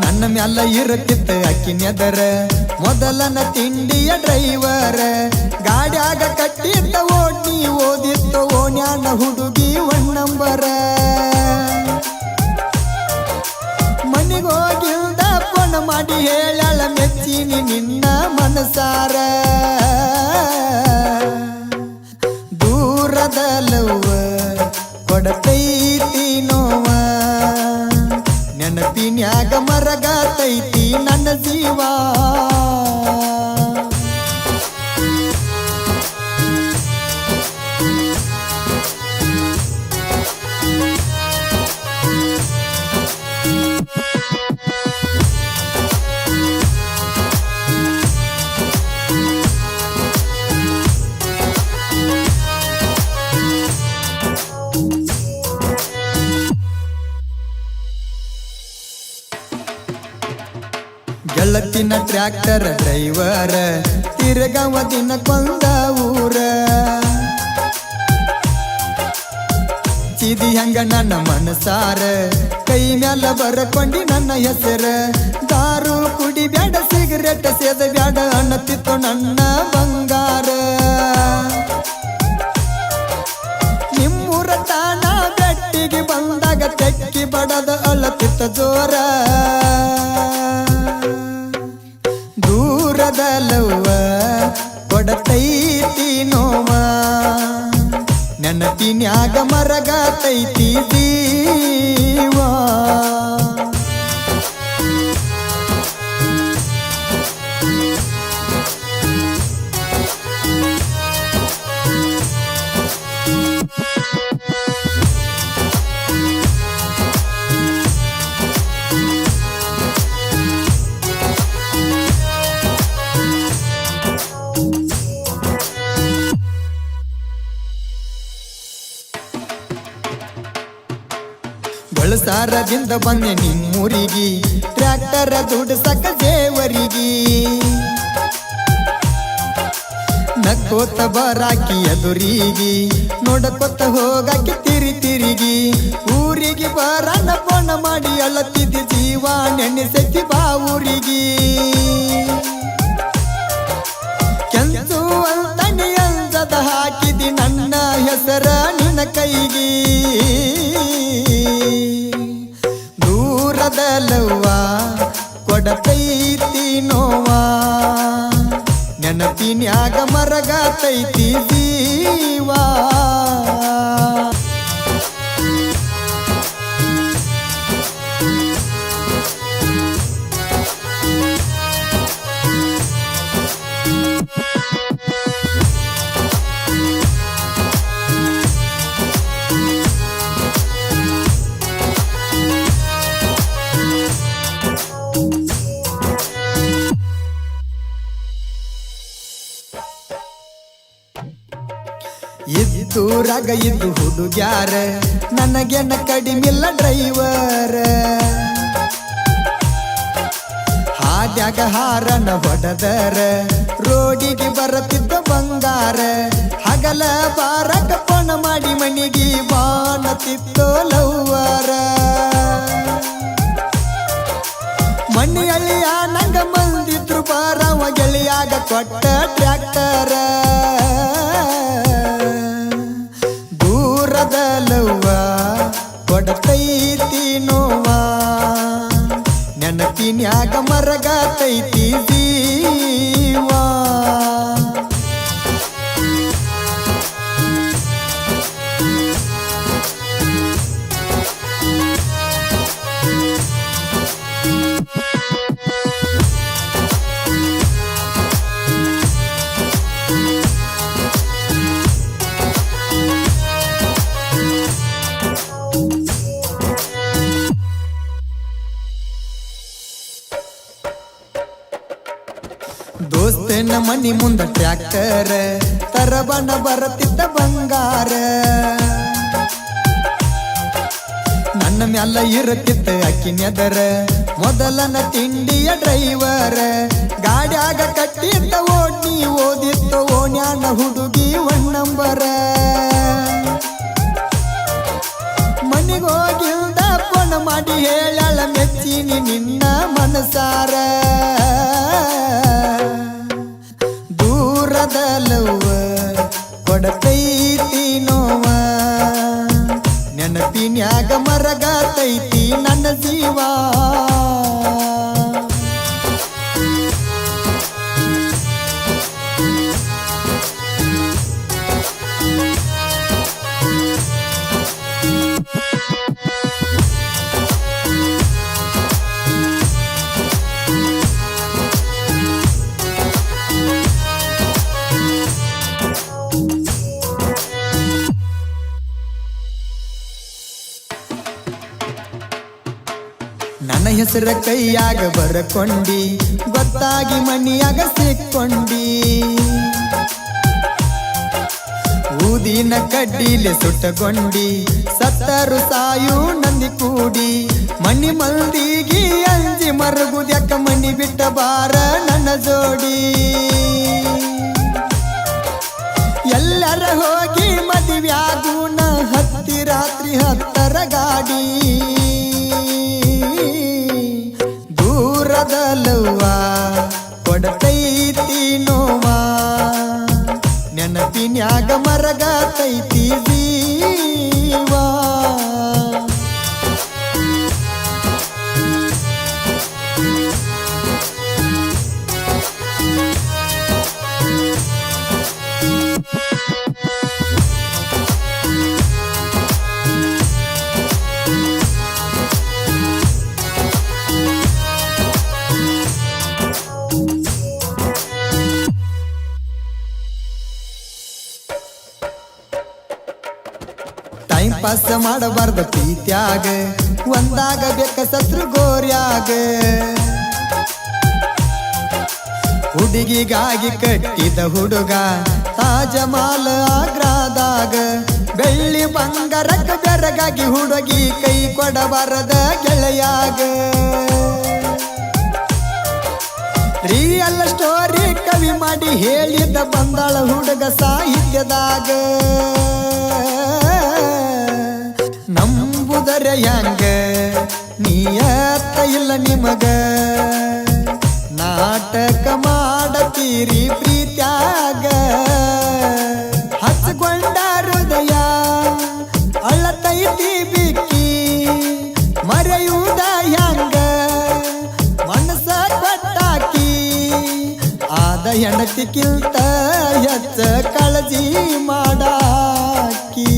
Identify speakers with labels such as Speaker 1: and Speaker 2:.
Speaker 1: ನನ್ನ ಮ್ಯಾಲ ಇರುತ್ತಿತ್ತ ಅಕ್ಕಿನೆದರ ಮೊದಲನ ತಿಂಡಿಯ ಡ್ರೈವರ್ ಗಾಡ್ಯಾಗ ಕಟ್ಟಿದ್ದ ಓಡ್ನಿ ಓದಿತ್ತು ಓಣ್ಯಾನ ಹುಡುಗಿ 1 ನಂಬರ ಮನಿಗೋಗಿಲ್ದ ಫೋನ್ ಮಾಡಿ ಹೇಳಳ ಮೆಚ್ಚಿನಿ ನಿನ್ನ ಮನಸಾರ ದೂರದ ಲವ್ವ ಕೊಡತೈತಿ ನೋವ ನೆನಪಿನ್ಯಾಗ ಮರಗತೈತಿ ನನ್ನ ಜೀವ ಗೆಳತಿನ ಟ್ರ್ಯಾಕ್ಟರ್ ಡ್ರೈವರ್ ತಿರುಗವ ದಿನಕ್ಕೊಂದ ಊರ ಚಿದಿ ಹಂಗ ನನ್ನ ಮನಸಾರ ಕೈ ಮ್ಯಾಲ ಬರಕೊಂಡಿ ನನ್ನ ಹೆಸರ ದಾರು ಕುಡಿ ಬ್ಯಾಡ ಸಿಗರೇಟ್ ಸೇದ ಬ್ಯಾಡ ಅನ್ನತಿತ್ತು ನನ್ನ ಬಂಗಾರ ನಿಮ್ಮೂರ ತಾಣ ಬೆಟ್ಟಿಗೆ ಬಂದಾಗ ತೆಕ್ಕಿ ಬಡದ ಅಳತಿತ್ತ ಜೋರ ದೂರದ ಲವ್ವ ಕೊಡತೈತಿ ನೋವ ನೆನಪಿನ್ಯಾಗ ಮರಗತೈತಿ ಜೀವ ಬಳಸಾರದಿಂದ ಬಂದೆ ನಿಮ್ಮೂರಿಗಿ ಟ್ರ್ಯಾಕ್ಟರ್ ದುಡ್ಸಕ ಜೇವರಿಗಿ ನಕ್ಕೋತ ಬರಾಕಿ ಎದುರಿಗಿ ನೋಡಕೊತ್ತ ಹೋಗಾಕಿ ತಿರಿಗಿ ಊರಿಗೆ ಬರನ ಫೋನ್ ಮಾಡಿ ಅಳತಿದ್ದಿ ಜೀವ ನೆನೆಸೈತಿ ಬಾ ಊರಿಗಿ ಕೆಂಚು ಅಂತಣಿ ಅಂಜದ ಹಾಕಿದಿ ನನ್ನ ಹೆಸರ ನಿನ್ನ ಕೈಗಿ ದೂರದ ಲವ್ವ ಕೊಡತೈತಿ ನೋವ ನೆನಪಿನ್ಯಾಗ ಮರಗತೈತಿ ಜೀವ ಇದ್ದೂರಾಗ ಇದ್ದು ಹುಡುಗ್ಯಾರ ನನಗೆನ ಕಡಿಮಿಲ್ಲ ಡ್ರೈವರ್ ಹಾದ್ಯಾಗ ಹಾರನ ಹೊಡೆದರ ರೋಡಿಗೆ ಬರತಿದ್ದ ಬಂಗಾರ ಹಗಲ ಬಾರಕ ಫೋನ್ ಮಾಡಿ ಮನಿಗೆ ಬಾಣತಿತ್ತೋ ಲವ್ವರ ಮನೆಯಲ್ಲಿ ನಂಗ ಮಂದಿದ್ರು ಬಾರವ ಗೆಳೆಯಾಗ ಕೊಟ್ಟ ಟ್ರ್ಯಾಕ್ಟರ ದೂರದ ಲವ್ವ ಕೊಡತೈತಿ ನೋವ ನೆನಪಿನ್ಯಾಗ ಮರಗತೈತಿ ಜೀವ ದೋಸ್ತನ ಮನಿ ಮುಂದ ಟ್ರ್ಯಾಕ್ಟರ್ ತರಬನ ಬರತಿದ್ದ ಬಂಗಾರ ನನ್ನ ಮ್ಯಾಲ ಇರುತ್ತಿತ್ತ ಅಕ್ಕಿನೆದರ ಮೊದಲನ ತಿಂಡಿಯ ಡ್ರೈವರ್ ಗಾಡ್ಯಾಗ ಕಟ್ಟಿದ್ದ ಓಡ್ನಿ ಓದಿತ್ತು ಓಣ್ಯಾನ ಹುಡುಗಿ 1 ನಂಬರ ಮನಿಗೋಗಿಲ್ದ ಫೋನ್ ಮಾಡಿ ಹೇಳಳ ಮೆಚ್ಚಿನಿ ನಿನ್ನ ಹೆಸರ ಕೈಯಾಗ ಬರಕೊಂಡಿ ಗೊತ್ತಾಗಿ ಮನಿಯಾಗ ಸಿಕ್ಕೊಂಡಿ ಊದಿನ ಕಡ್ಡಿಲೆ ಸುಟ್ಟಗೊಂಡಿ ಸತ್ತರು ಸಾಯು ನಂದಿ ಕೂಡಿ ಮನಿ ಮಂದಿಗಿ ಅಂಜಿ ಮರಗುದ್ಯಾಕ ಮನಿ ಬಿಟ್ಟ ಬಾರ ನನ್ನ ಜೋಡಿ ಎಲ್ಲರ ಹೋಗಿ ಮದುವ್ಯಾಗೂನ ಹತ್ತಿ ರಾತ್ರಿ 10 ಗಾಡಿ ದೂರದಲ್ಲವ್ವ ಕೊಡತೈತಿ ನೋವಾ ನೆನಪಿನ್ಯಾಗ ಮರಗತೈತಿ ಜೀವಾ ಟೈಮ್ ಪಾಸ್ ಮಾಡಬಾರ್ದ ಪ್ರೀತ್ಯಾಗ ಒಂದಾಗ ಬೇಕ ಸತ್ರು ಗೋರ್ಯಾಗ ಹುಡುಗಿಗಾಗಿ ಕಟ್ಟಿದ ಹುಡುಗ ತಾಜಮಾಲ ಆಗ್ರಾದಾಗ ಬೆಳ್ಳಿ ಬಂಗಾರಕ್ಕ ಬೆರಗಾಗಿ ಹುಡುಗಿ ಕೈ ಕೊಡಬಾರದ ಗೆಳೆಯಾಗ ರಿಯಲ್ ಸ್ಟೋರಿ ಕವಿ ಮಾಡಿ ಹೇಳಿದ ಬಂದಾಳ ಹುಡುಗ ಸಾಹಿತ್ಯದಾಗ ನಂಬುದರೆ ಹ್ಯಾಂಗ ನಿಯತ್ತ ಇಲ್ಲ ನಿಮಗ ನಾಟಕ ಮಾಡತೀರಿ ಪ್ರೀತ್ಯಾಗ ಹಚ್ಕೊಂಡ ಹೃದಯ ಅಳತೈತಿ ಬಿಕ್ಕಿ ಮರೆಯುವುದ ಹ್ಯಾಂಗ ಮನಸ ಕೊಟ್ಟಾಕಿ ಆದ ಹೆಂಡತಿಗಿಂತ ಹೆಚ್ಚ ಕಾಳಜಿ ಮಾಡಾಕಿ